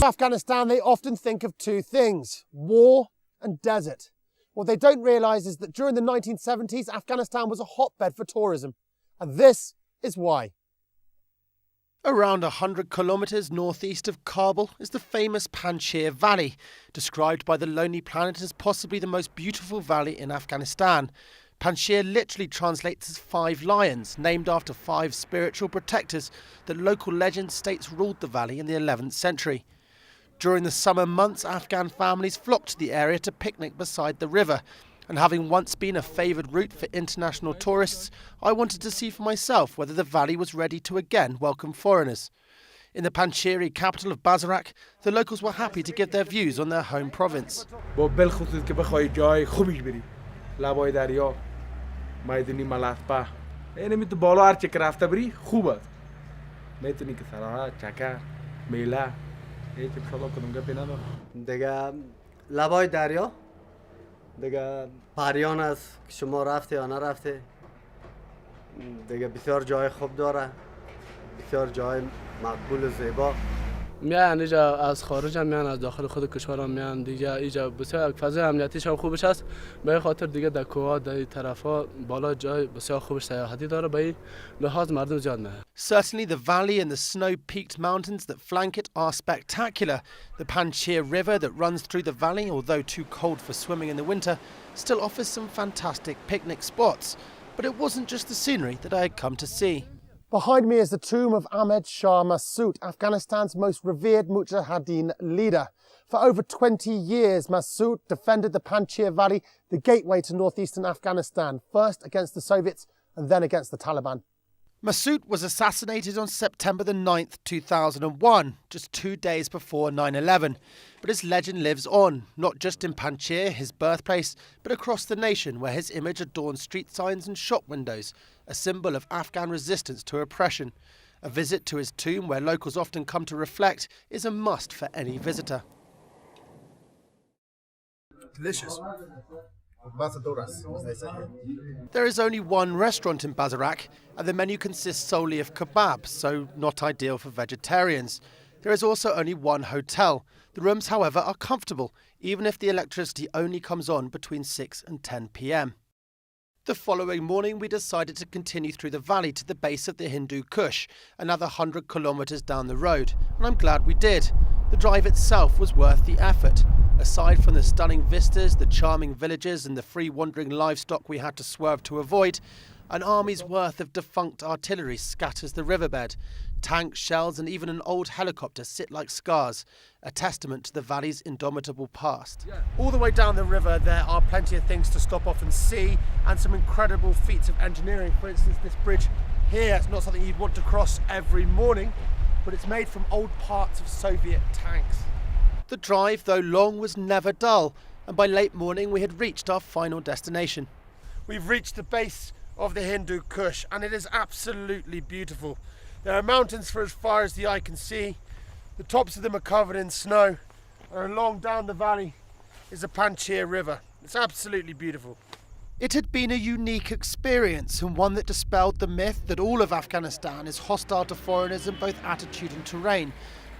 Afghanistan, they often think of two things: war and desert. What they don't realise is that during the 1970s, Afghanistan was a hotbed for tourism. And this is why. Around 100 kilometres northeast of Kabul is the famous Panjshir Valley, described by the Lonely Planet as possibly the most beautiful valley in Afghanistan. Panjshir literally translates as 5 lions, named after 5 spiritual protectors that local legend states ruled the valley in the 11th century. During the summer months, Afghan families flocked to the area to picnic beside the river. And having once been a favoured route for international tourists, I wanted to see for myself whether the valley was ready to again welcome foreigners. In the Panjshiri capital of Bazarak, the locals were happy to give their views on their home province. دیگه پریان است که شما رفته یا نرفته دیگه بسیار جای خوب داره بسیار جای مقبول و زیبا میان اینجا از خارج هم میان از داخل خود کشور هم میان دیگه اینجا بسیار فضای امنیتیش هم خوبش است به خاطر دیگه در کوها در طرفا بالا جای بسیار خوبش سیاحتی داره به این لحاظ مردم زیاد میاد. Certainly the valley and the snow-peaked mountains that flank it are spectacular. The Panjshir River that runs through the valley, although too cold for swimming in the winter, still offers some fantastic picnic spots. But it wasn't just the scenery that I had come to see. Behind me is the tomb of Ahmed Shah Massoud, Afghanistan's most revered Mujahideen leader. For over 20 years, Massoud defended the Panjshir Valley, the gateway to northeastern Afghanistan, first against the Soviets and then against the Taliban. Massoud was assassinated on September the 9th, 2001, just 2 days before 9/11. But his legend lives on, not just in Panjshir, his birthplace, but across the nation where his image adorns street signs and shop windows, a symbol of Afghan resistance to oppression. A visit to his tomb, where locals often come to reflect, is a must for any visitor. Delicious. There is only one restaurant in Bazarak, and the menu consists solely of kebab, so not ideal for vegetarians. There is also only one hotel. The rooms, however, are comfortable, even if the electricity only comes on between 6 and 10 p.m. The following morning, we decided to continue through the valley to the base of the Hindu Kush, another 100 kilometres down the road, and I'm glad we did. The drive itself was worth the effort. Aside from the stunning vistas, the charming villages and the free wandering livestock we had to swerve to avoid, an army's worth of defunct artillery scatters the riverbed. Tanks, shells and even an old helicopter sit like scars, a testament to the valley's indomitable past. All the way down the river there are plenty of things to stop off and see, and some incredible feats of engineering. For instance, this bridge here is not something you'd want to cross every morning, but it's made from old parts of Soviet tanks. The drive, though long, was never dull, and by late morning we had reached our final destination. We've reached the base of the Hindu Kush, and it is absolutely beautiful. There are mountains for as far as the eye can see. The tops of them are covered in snow, and along down the valley is the Panjshir River. It's absolutely beautiful. It had been a unique experience, and one that dispelled the myth that all of Afghanistan is hostile to foreigners in both attitude and terrain.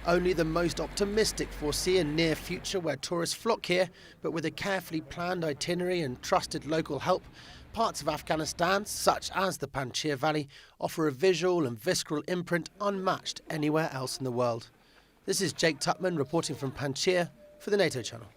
Only the most optimistic foresee a near future where tourists flock here, but with a carefully planned itinerary and trusted local help, parts of Afghanistan, such as the Panjshir Valley, offer a visual and visceral imprint unmatched anywhere else in the world. This is Jake Tutman reporting from Panjshir for the NATO channel.